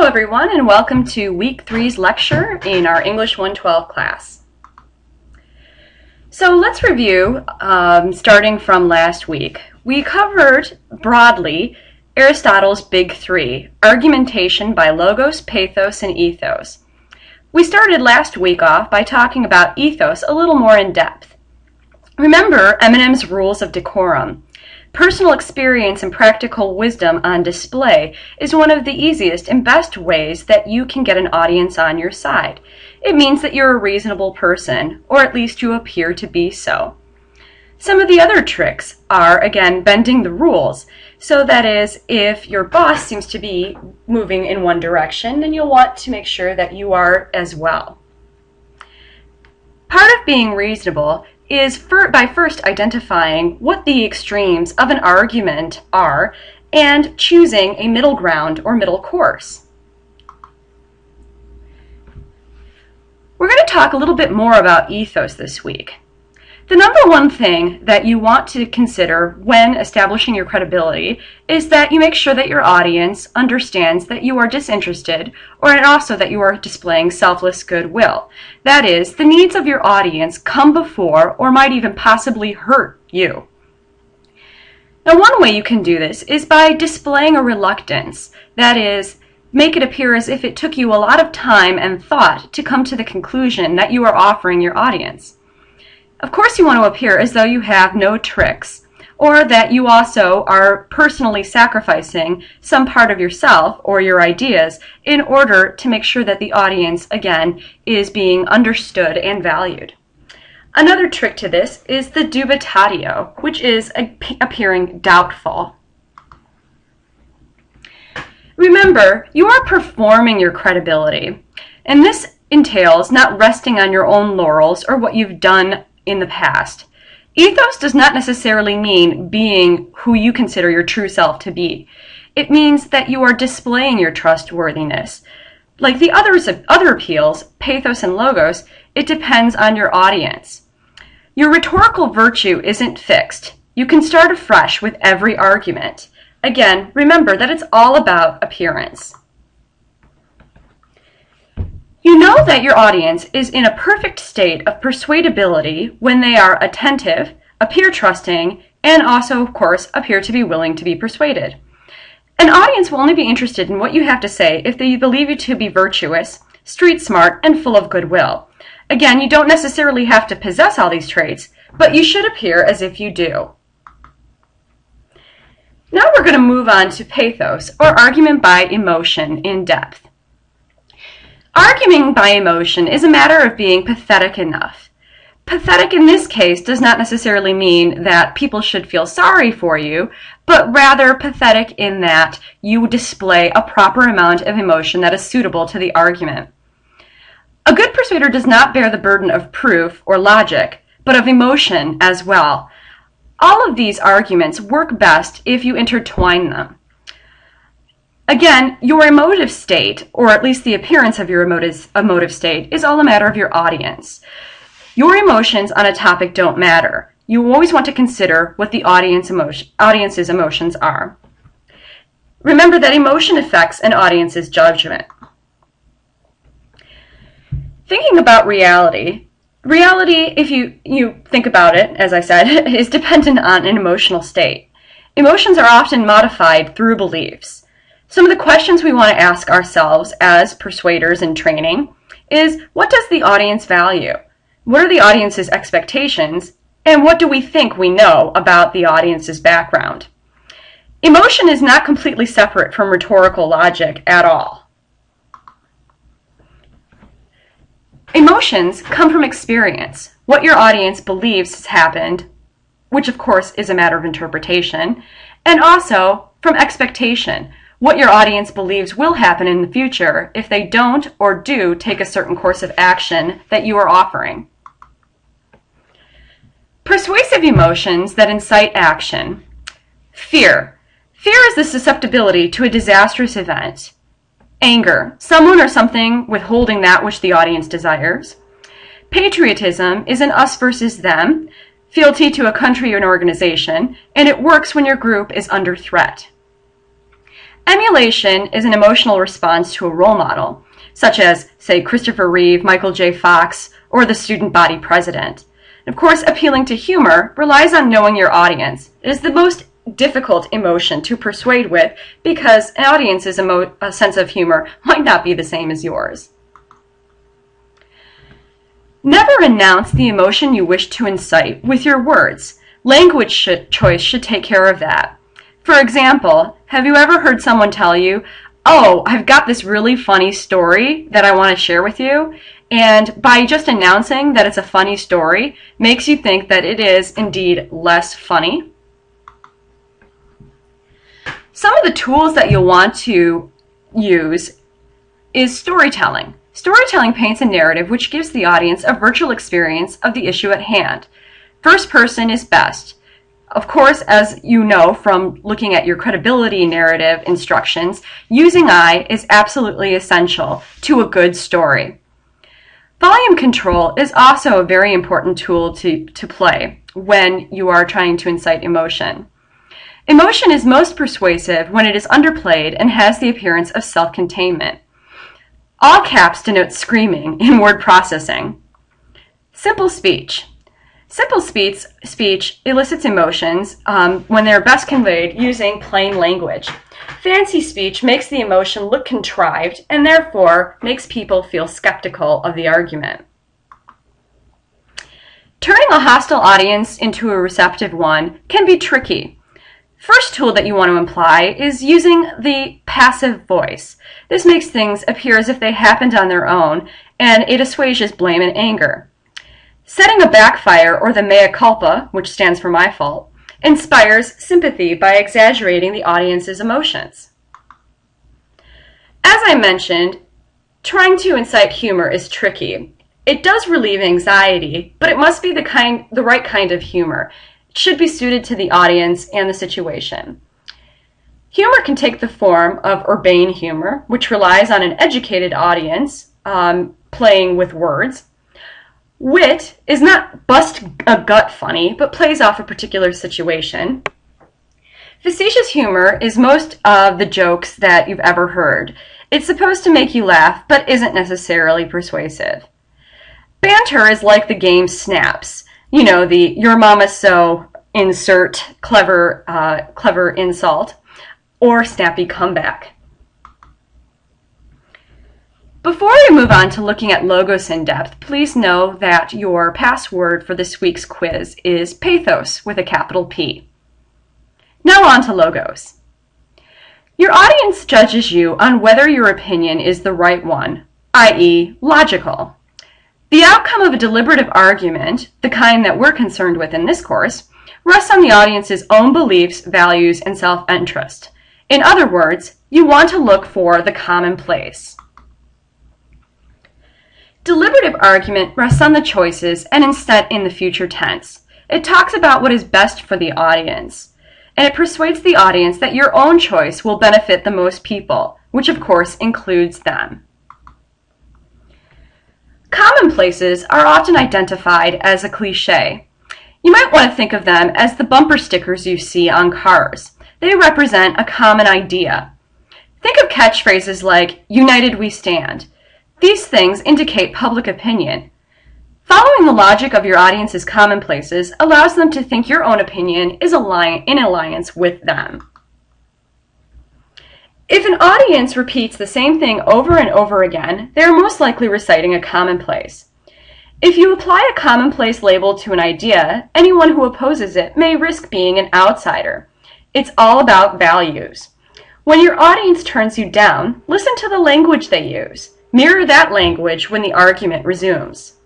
everyone, and welcome to Week 3's lecture in our English 112 class. So let's review, starting from last week. We covered broadly Aristotle's Big Three: argumentation by logos, pathos, and ethos. We started last week off by talking about ethos a little more in depth. Remember Eminem's rules of decorum. Personal experience and practical wisdom on display is one of the easiest and best ways that you can get an audience on your side. It means that you're a reasonable person, or at least you appear to be so. Some of the other tricks are, again, bending the rules. So that is, if your boss seems to be moving in one direction, then you'll want to make sure that you are as well. Part of being reasonable is by first identifying what the extremes of an argument are and choosing a middle ground or middle course. We're going to talk a little bit more about ethos this week. The number one thing that you want to consider when establishing your credibility is that you make sure that your audience understands that you are disinterested, and also that you are displaying selfless goodwill. That is, the needs of your audience come before or might even possibly hurt you. Now, one way you can do this is by displaying a reluctance. That is, make it appear as if it took you a lot of time and thought to come to the conclusion that you are offering your audience. Of course, you want to appear as though you have no tricks, or that you also are personally sacrificing some part of yourself or your ideas in order to make sure that the audience, again, is being understood and valued. Another trick to this is the dubitatio, which is appearing doubtful. Remember, you are performing your credibility, and this entails not resting on your own laurels or what you've done in the past. Ethos does not necessarily mean being who you consider your true self to be. It means that you are displaying your trustworthiness. Like the other appeals, pathos and logos, it depends on your audience. Your rhetorical virtue isn't fixed. You can start afresh with every argument. Again, remember that it's all about appearance. You know that your audience is in a perfect state of persuadability when they are attentive, appear trusting, and also, of course, appear to be willing to be persuaded. An audience will only be interested in what you have to say if they believe you to be virtuous, street smart, and full of goodwill. Again, you don't necessarily have to possess all these traits, but you should appear as if you do. Now we're going to move on to pathos, or argument by emotion, in depth. Arguing by emotion is a matter of being pathetic enough. Pathetic in this case does not necessarily mean that people should feel sorry for you, but rather pathetic in that you display a proper amount of emotion that is suitable to the argument. A good persuader does not bear the burden of proof or logic, but of emotion as well. All of these arguments work best if you intertwine them. Again, your emotive state, or at least the appearance of your emotive state, is all a matter of your audience. Your emotions on a topic don't matter. You always want to consider what the audience's emotions are. Remember that emotion affects an audience's judgment. Thinking about reality, if you think about it, as I said, is dependent on an emotional state. Emotions are often modified through beliefs. Some of the questions we want to ask ourselves as persuaders in training is, what does the audience value? What are the audience's expectations? And what do we think we know about the audience's background? Emotion is not completely separate from rhetorical logic at all. Emotions come from experience, what your audience believes has happened, which of course is a matter of interpretation, and also from expectation, what your audience believes will happen in the future if they don't or do take a certain course of action that you are offering. Persuasive emotions that incite action. Fear. Fear is the susceptibility to a disastrous event. Anger. Someone or something withholding that which the audience desires. Patriotism is an us versus them, fealty to a country or an organization, and it works when your group is under threat. Emulation is an emotional response to a role model, such as, say, Christopher Reeve, Michael J. Fox, or the student body president. Of course, appealing to humor relies on knowing your audience. It is the most difficult emotion to persuade with because an audience's sense of humor might not be the same as yours. Never announce the emotion you wish to incite with your words. Language choice should take care of that. For example, have you ever heard someone tell you, "Oh, I've got this really funny story that I want to share with you," and by just announcing that it's a funny story makes you think that it is indeed less funny? Some of the tools that you'll want to use is storytelling. Storytelling paints a narrative which gives the audience a virtual experience of the issue at hand. First person is best. Of course, as you know from looking at your credibility narrative instructions, using I is absolutely essential to a good story. Volume control is also a very important tool to play when you are trying to incite emotion. Emotion is most persuasive when it is underplayed and has the appearance of self-containment. All caps denote screaming in word processing. Simple speech. Simple speech elicits emotions when they are best conveyed using plain language. Fancy speech makes the emotion look contrived and therefore makes people feel skeptical of the argument. Turning a hostile audience into a receptive one can be tricky. First tool that you want to employ is using the passive voice. This makes things appear as if they happened on their own, and it assuages blame and anger. Setting a backfire, or the mea culpa, which stands for my fault, inspires sympathy by exaggerating the audience's emotions. As I mentioned, trying to incite humor is tricky. It does relieve anxiety, but it must be the right kind of humor. It should be suited to the audience and the situation. Humor can take the form of urbane humor, which relies on an educated audience playing with words. Wit is not bust-a-gut funny, but plays off a particular situation. Facetious humor is most of the jokes that you've ever heard. It's supposed to make you laugh, but isn't necessarily persuasive. Banter is like the game Snaps. You know, the "your mama's so" insert clever insult, or snappy comeback. Before we move on to looking at logos in depth, please know that your password for this week's quiz is pathos with a capital P. Now on to logos. Your audience judges you on whether your opinion is the right one, i.e., logical. The outcome of a deliberative argument, the kind that we're concerned with in this course, rests on the audience's own beliefs, values, and self-interest. In other words, you want to look for the commonplace. Deliberative argument rests on the choices and instead in the future tense. It talks about what is best for the audience, and it persuades the audience that your own choice will benefit the most people, which of course includes them. Commonplaces are often identified as a cliché. You might want to think of them as the bumper stickers you see on cars. They represent a common idea. Think of catchphrases like "United we stand." These things indicate public opinion. Following the logic of your audience's commonplaces allows them to think your own opinion is in alliance with them. If an audience repeats the same thing over and over again, they are most likely reciting a commonplace. If you apply a commonplace label to an idea, anyone who opposes it may risk being an outsider. It's all about values. When your audience turns you down, listen to the language they use. Mirror that language when the argument resumes.